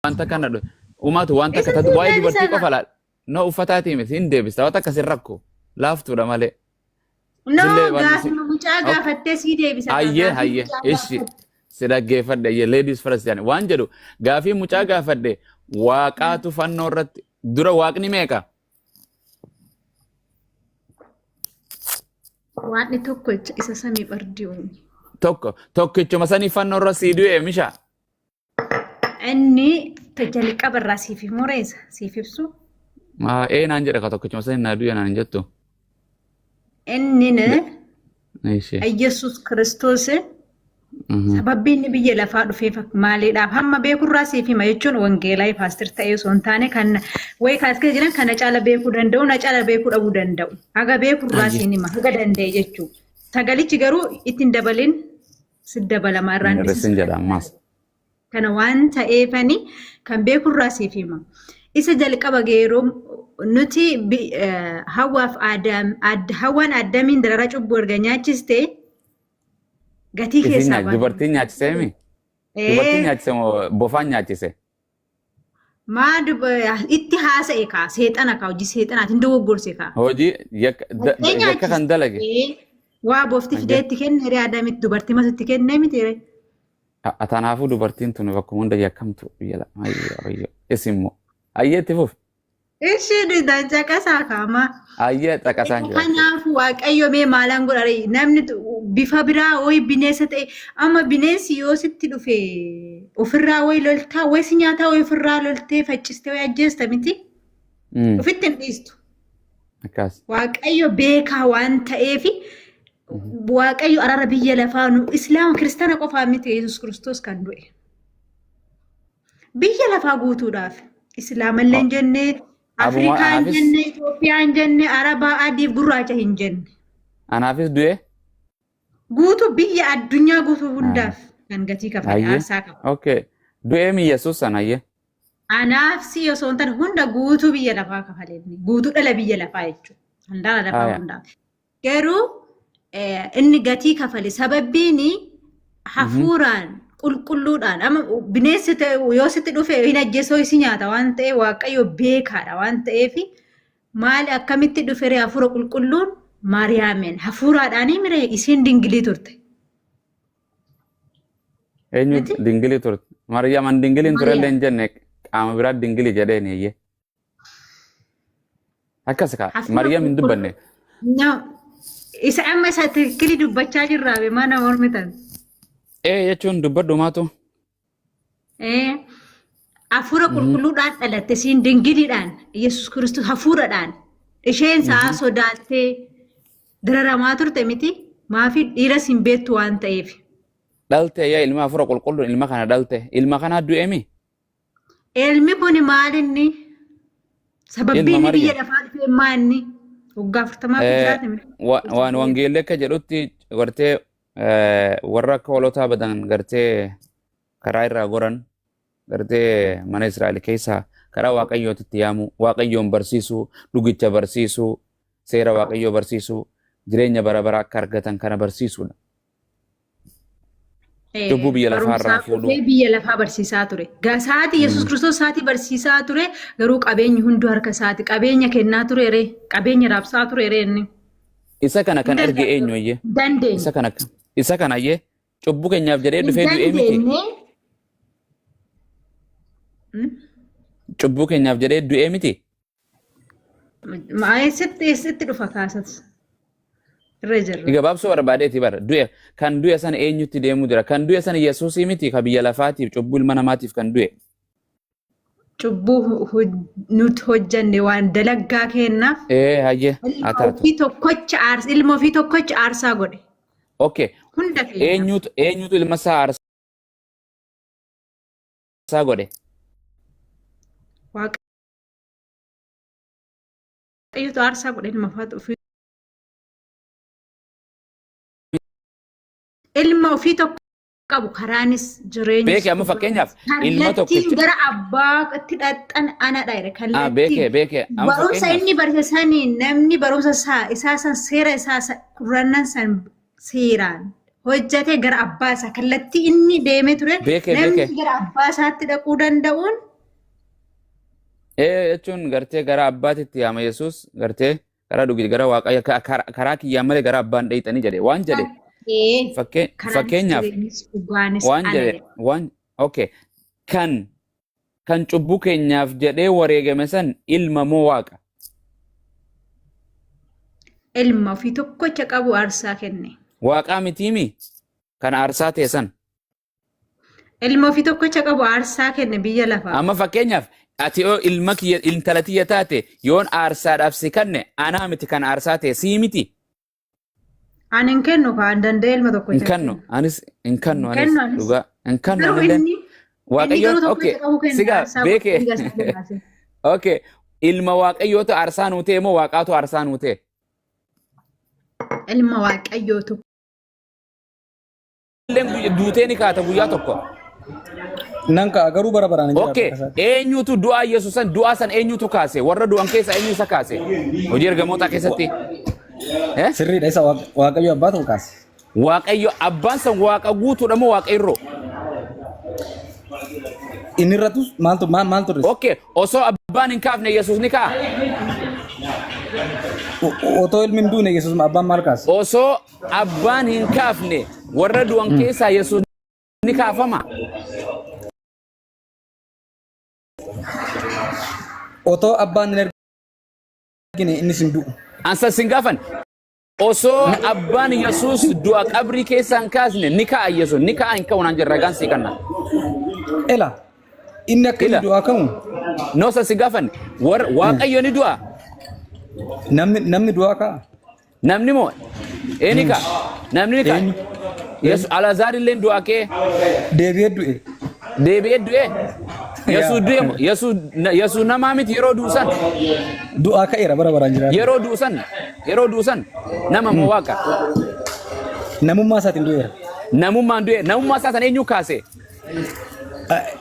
wanta kana uumatu wanta Isa katatu siin waa'ee dubartii deebisana. qofa laal. No uffataatii miti hin deebista wata akkasin rakko laaftuudha malee. No, Isillee wanti si gaafuma mucaa gaafattee sii deebisa kaa hayyee gaafii hayyee mucaa ishi gaafatte. si dhaggeeffadhe hayyee ladies first jedhani waan jedhu gaafii mucaa gaafadhe waaqaatu fannoo irratti dura waaqni meeqa? Waan tokko isa samii bardiyoon. Tokkichuma sanii fannoo irra sii du'e misha. Inni jalqaba irraa siif mureessa siif ibsu. Naan jedha ka tokkichuma sanii naa du'e naan jettu. Inni Ishee. Yesuus Kiristoos sababii inni biyya lafaa dhufeef maaliidhaaf hamma beekurraa siif hima jechuun wangeelaa paastir ta'ee osoo hin taane kan wayi kaas keessa jiran kana caala beekuu danda'u na caala beekuu dhabuu danda'u. Haga beekurraa siin hima haga danda'e jechuudha. Sagalichi garuu ittiin dabalin si dabalamaa irraan Resin jedha ammaas. kana waan ta'eefani kan beekurraa siif hima. Isa jalqaba geeroo nuti hawaan addamiin darara cubbuu erga nyaachiste gatii keessaa baatu. Dubartiin nyaachisee mi? Dubartiin nyaachise moo bofaan nyaachise? Itti haasa'e kaa seexana kaa hojii seexanaatiin dogoggorse kaa. Hojii yakka kan dalage. Waa bofti fidee itti kenne hiree adamitti dubartii masitti kennee miti hiree. Tanaafuu dubartiin tun bakkuma hunda yakkamtu biyya isimmoo. Ayyee itti fufi. Isheen caqasaa kaama. Ayyee caqasaan jira. Kanaafuu waaqayyo mee maalaan godhare namni bifa biraa wayi bineensa ta'e amma bineensi yoo sitti dhufe ofirraa wayi loltaa wayi si nyaataa wayi ofirraa loltee faccistee wayi ajjeesta miti. Ofitti hin dhiistu. Akkas. Waaqayyo beekaa waan ta'eefi waaqayyo araara biyya lafaa nu islaama kiristaana qofaa miti Yesuus Kiristoos kan du'e. Biyya lafaa guutuudhaaf islaamallee hin jenne Afrikaa hin jenne Itoophiyaa hin jenne Arabaa adiif gurraacha hin jenne. Anaafis du'e? Guutuu biyya addunyaa guutuu hundaaf kan gatii kafale aarsaa qaba. Okay. Du'ee mi Yesuus sana ayyee? Anaaf si osoo hin taane hunda guutuu biyya lafaa kafalee guutuu dhala biyya lafaa jechuudha. Handaara lafaa hundaaf. Garuu inni gatii kafale sababbiin hafuuraan qulqulluudhaan ama bineensi yoo sitti dhufe hin ajjeesoo isi nyaata waan ta'e waaqayyo beekaadha waan ta'eef maali akkamitti dhufe hafuura qulqulluun Maariyaameen hafuuraadhaanii mire isiin dingilii turte. Eenyu dingilii turte? Maariyaaman dingiliin turellee hin jenne qaama biraa dingilii jedheen eeyyee. Akkas kaa Maariyaam hin dubbanne. Isa amma isa tikkilii dubbachaa jirraabe mana mormitan. Jechuun dubbadhu maatu. Hafuura qulqulluudhaan dhalatte isiin dingiliidhaan Yesuus Kiristoos hafuuradhaan isheen sa'a sodaattee dararamaa turte miti maafi dhiira siin beektu waan ta'eef. Dhalte yaa ilma hafuura qulqulluun ilma kana dhalte ilma kana du'e mi? Ilmi kun maalinni sababbiin biyya lafaa dhufee maanni waggaa 40 waan wangeellee akka jedhutti gartee warra akka hoolotaa badan gartee karaa irraa goran gartee mana Israa'el keessaa karaa waaqayyootitti yaamu waaqayyoon barsiisuu dhugicha barsiisuu seera waaqayyoo barsiisuu jireenya bara bara akka argatan kana barsiisuudha. Lubbuu biyya lafaa irraa fuudhu. Biyya lafaa barsiisaa ture. Sa'aatii Yesuus Kiristoos sa'aatii barsiisaa ture garuu qabeenyi hundi harka isaati qabeenya kennaa ture ree qabeenya raabsaa ture ree inni. Isa kana kan erge eenyu iyyee? Dandeenya. Isa kana iyyee cubbuu keenyaaf jedhee dhufee du'ee miti. Cubbuu keenyaaf jedhee du'ee miti. Eessitti dhufa kaasas. Irra jirra. Gabaabsoo barbaadeeti bara du'e kan du'e sana eenyutti deemuu jira kan du'e sana Yesuusii miti ka biyya lafaatiif cubbuu ilma namaatiif kan du'e. Cubbuu nuti hojjanne waan dalaggaa kennaaf. Hayyee haa taatu. Ilma ofii tokkocha aarsaa godhe. Okay. Hunda kennaaf. Eenyutu ilma isaa aarsaa godhe? Waaqayyotu aarsaa godhe ilma ofii. Ilma ofii tokko qabu karaanis jireenya. Beekee amma fakkeenyaaf ilma tokkicha. Gara abbaatti dhaqan anadha jedhe kallattiin. Beekee. Barumsa inni barsiisanii namni barumsa isaa san seera isaa kurrannan san seeraan hojjate gara abbaa isaa kallattii inni deemee ture. Namni gara abbaa isaatti dhaquu danda'uun jechuun gartee gara abbaatitti yaama Yesuus gartee karaa dhugi gara waaqayyo karaa kiyyaa malee gara abbaan dheeyxanii jedhe waan jedhe fakkeenyaaf waan jedhe waan okay kan cubbuu keenyaaf jedhee wareegame san ilma moo waaqa? Ilma ofii tokkocha qabu aarsaa kenne. Waaqaa mitiimi kan aarsaa ta'e san. Ilma ofii tokkocha qabu aarsaa kenne biyya lafaa. Amma fakkeenyaaf ati yoo ilma kiyya intala tiyya taate yoon aarsaadhaaf si kanne anaa miti kan aarsaa ta'e sii miti. Ani hin kennu kaan danda'e ilma tokkocha. Hin kennu anis hin kennu anis dhugaa hin kennu anis. Waaqayyoon okay sigaa beekee okay ilma waaqayyootu aarsaa nuu ta'e moo waaqaatu aarsaa nuu ta'e? Ilma waaqayyootu. Duutee ni kaata guyyaa tokko. Nanka garuu bara baraan jira. Okay eenyutu du'aa Yesuusan du'aa san eenyutu kaase warra du'an keessa eenyu isa kaase hojii ergamoota keessatti? Sirriidha isa waaqayyo abbaatu kaase. Waaqayyo abbaan san waaqa guutuudha moo waaqayyoo? Inni irrattus maaltu res? Okay osoo abbaan hin kaafne Yesuus ni kaa? Otoo ilmi hin duune Yesuus abbaan maal kaase? Osoo abbaan hin kaafne warra du'an keessaa Yesuus ni kaafama? Otoo abbaan hin ergine inni sin du'u. Ansa sin gaafan osoo abbaan Yesuus du'a qabrii keessaa hin kaasne ni kaa Yesuus ni kaa hin ka'u naan jirra gaansi kanna. Ela inni akka inni du'aa ka'u. Noosa si gaafan waaqayyo ni du'a. Namni du'aa ka'a. Namni moo eni ka namni ni ka Yesuus Alazaar illee du'aa kee deebi'ee du'e. Deebi'ee du'e. Yesuus namaa miti yeroo duusan. Du'aa ka'eera bara baraan jiraata. Yeroo duusan nama moo waaqa? Namummaa isaatiin du'eera. Namummaan du'e namummaa isaa san eenyu kaase?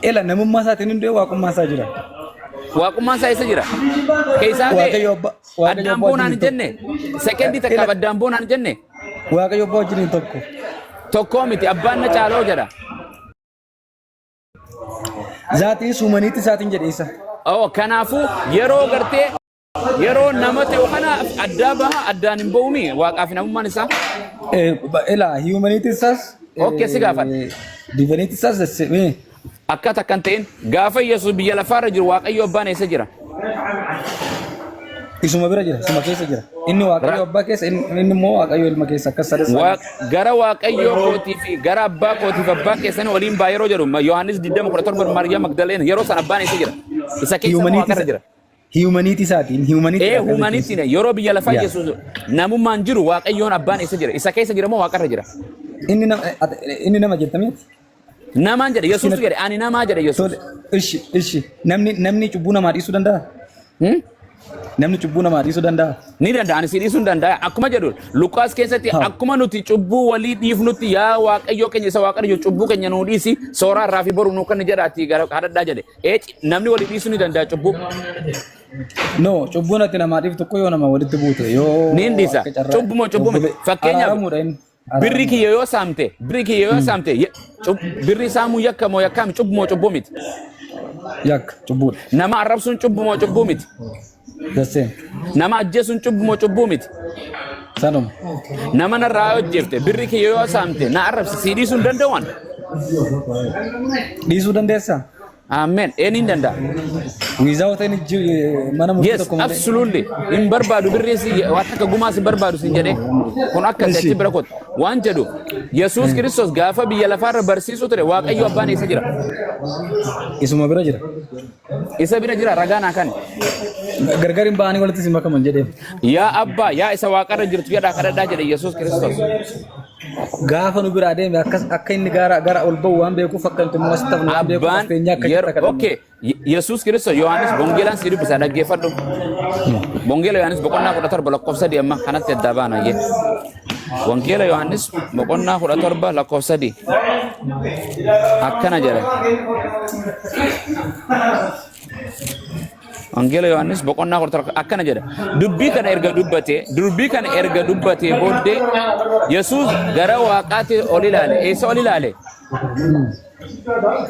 Ela namummaa isaatiin hin du'e waaqummaa isaa jira. Waaqummaan isaa isa jira. Keessaa ta'e addaan boonaan hin jenne sekeendii takkaaf addaan boonaan hin jenne. Waaqayyo abbaa wajjin tokko. Tokkoo miti abbaan na caaloo jedha. Zaatii suumaniitti isaatiin jedheessa. Kanaafuu yeroo gartee yeroo nama ta'e kana addaa baha addaan hin ba'uumi waaqaaf namummaan isaa. Ela hiumaniitti isaas. Okay si gaafadha. Divaniitti isaas dasseemee. Akkata kan ta'in gaafa Yesuus biyya lafaarra jiru waaqayyo abbaan eessa jira? Isuma bira jira, isuma keessa jira. Inni waaqayyo abbaa keessa, inni immoo waaqayyo ilma keessa akkas sadasa. Gara waaqayyo kootii fi gara abbaa kootiif abbaa keessanii waliin baa yeroo jedhu Yohaannis 20:17 Maariyaam Magdaleena yeroo san abbaan eessa jira? Isa keessa waaqarra jira. Humanity isaatiin humanity. Humanity yeroo biyya lafaa Yesuus namummaan jiru waaqayyoon abbaan eessa jira? Isa keessa jira moo waaqarra jira? Inni nama jettamiiti. Namaan jedhe Yesuus jedhe ani namaa jedhe Yesuus. Ishi namni cubbuu namaa dhiisuu danda'a? Namni cubbuu namaa dhiisuu danda'a? Ni danda'a ani si dhiisuu hin danda'a akkuma jedhu Luqaas keessatti akkuma nuti cubbuu walii dhiifnutti yaa waaqayyo keenya isa waaqayyo cubbuu keenya nuu dhiisi sooraa irraa fi boru nuu kan jedhaati kadhadhaa jedhe namni walii dhiisuu ni danda'a cubbuu. No cubbuun ati namaa dhiif tokko yoo nama walitti buute yoo. Ni dhiisa cubbuu fakkeenyaaf. Birri kiyya yoo saamte birri saamuu yakka moo yakkaami cubbu moo cubbuu miti? Yakka cubbuudha. Nama arrabsuun cubbu moo cubbuu miti? Daseen. Nama ajjeesuun cubbu moo cubbuu miti? Sanuma. Nama narraa hojjefte birri kiyya yoo saamte na arrabsi si dhiisuu hin danda'uun? Dhiisuu dandeessaa? Amen. Eenyuun danda'a? Without any mana murtii tokko malee. Yes, absolutely. In barbaadu birreessi waan akka gumaas barbaadu sin jedhee kun akka achi bira kooti. Waan jedhu Yesuus Kiristoos gaafa biyya lafaarra barsiisuu ture waaqayyo abbaan eessa jira? Isuma bira jira. Isa bira jira ragaan akan. Gargar hin ba'anii walitti si makaman jedhee. Yaa abbaa yaa isa waaqarra jirtu jedhaa kadhadhaa jedhe Yesuus Kiristoos. Gaafa nu bira deeme akka inni gara ol ba'u waan beekuuf akka nuti immoo asitti waan beekuuf fakkeenyaa akka jirta kadhannu. Okay Yesuus Kiristoos Yohaannis Bongeelaan si dubbisa dhaggeeffadhu. Bongeela Yohaannis boqonnaa 17 lakkoofsa 3 amma kanatti adda baana yee. Bongeela Yohaannis boqonnaa 17 lakkoofsa 3 akkana jedha. Wangeela Yohaannis boqonnaa 17 akkana jedha. Dubbii kana erga dubbatee booddee Yesuus gara waaqaatti ol ilaale. Eessa ol ilaale?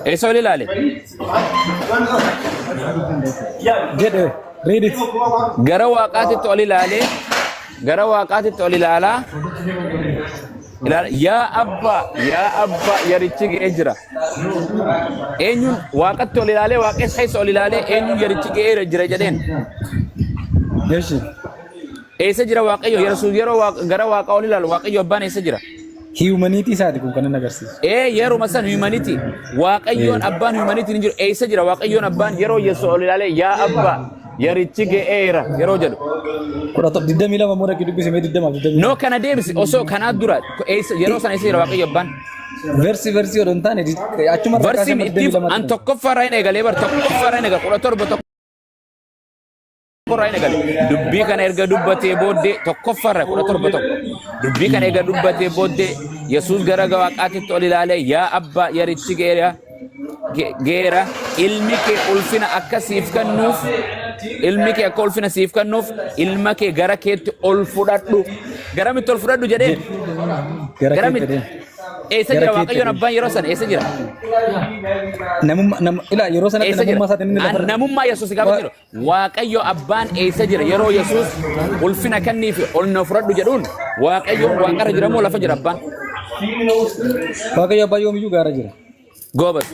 Eessa ol ilaale? Jedhe. Read it. gara waaqaatitti ol ilaalee gara waaqaatitti ol ilaalaa yaa abbaa yarichi ga'ee jira. Eenyuun waaqatti ol ilaalee waaqessa isa ol ilaalee eenyuun yarichi ga'ee jira jedheen. Yeshi. Eessa jira waaqayyo yeroo gara waaqaa ol ilaalu waaqayyo abbaan eessa jira? Humanity isaati kun kan agarsiisu. Yeruma san humanity waaqayyoon abbaan humanity ni jiru eessa jira waaqayyoon abbaan yeroo yesu ol ilaalee yaa abbaa yarichi ga'eera yeroo jedhu. Kudha tokko 22 moo dhaqi dubbise mee 22. No kana deebisi osoo kanaa dura yeroo san eessa jira waaqayyo abbaan? Versi odon taane achuma Versi ittiif an tokkoffaarraa hin eegalee bar tokkoffaarraa hin eegale 17 tokkorraa hin eegale dubbii kana erga dubbatee booddee tokkoffaarraa 17 dubbii kana erga dubbatee booddee Yesuus gara waaqaatitti ol ilaalee yaa abbaa yarichi geera ilmi kee ulfina akka siif kennuuf ilma kee gara keetti ol fudhadhu garamitti ol fudhadhu jedheen garamitti eessa jira waaqayyoon abbaan yeroo sana eessa jira ila yeroo sanatti namummaa isaatiin inni lafarra namummaa Yesuus gaafa jiru waaqayyo abbaan eessa jira yeroo Yesuus ulfina kenniif ol na fudhadhu jedhuun waaqayyoon waaqarra jira moo lafa jira abbaan waaqayyo abbaa yoomiyyuu gaara jira goobas